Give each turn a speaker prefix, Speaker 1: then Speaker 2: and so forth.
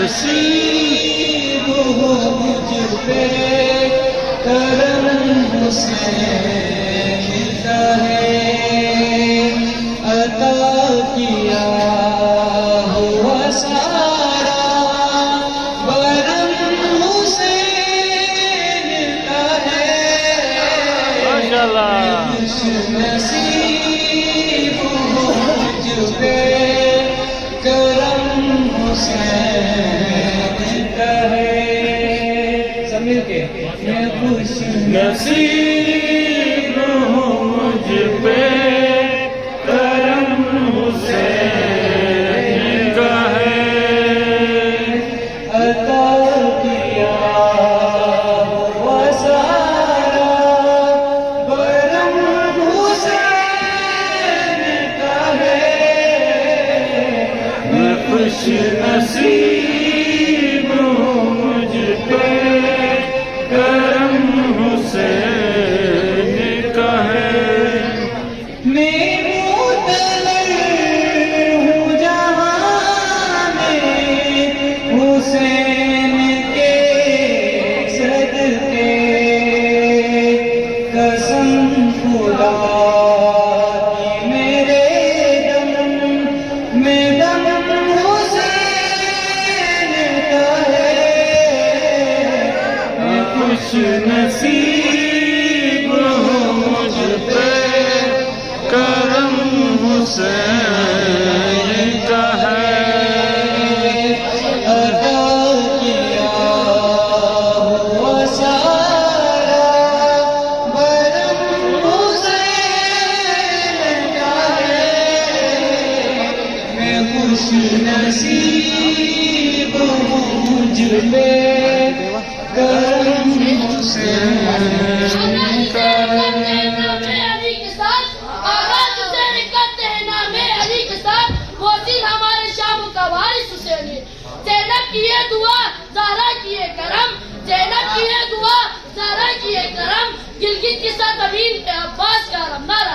Speaker 1: नसीब हो मुझ पे करम हुसैन का है, अता किया हुआ सारा करम हुसैन का है। खुश नसीब हो मुझ पे करम हुसैन का है। सब मिलके मैं खुश नसीब हूँ मुझ पे करम हुसैन का है, अता किया हुआ सारा करम हुसैन का है। मैं खुश नसीब हूँ मुझ पे करम हुसैन का है। मैं मुतलर हूँ जहाँ में हुसैन के सदके, कसम खुदा की मेरे दम में दम हुसैन का है। मैं खुश नसीब हूँ मुझ पे करम हुसैन का है, अता किया हुआ सारा करम हुसैन का है। मैं खुश नसीब हूँ मुझ पे करम हुसैन का है।
Speaker 2: ज़ैनब किए दुआ ज़हरा किए करम, ज़ैनब किए दुआ ज़हरा किए करम, गिलगित के साथ अमीन पे अब्बास का रमना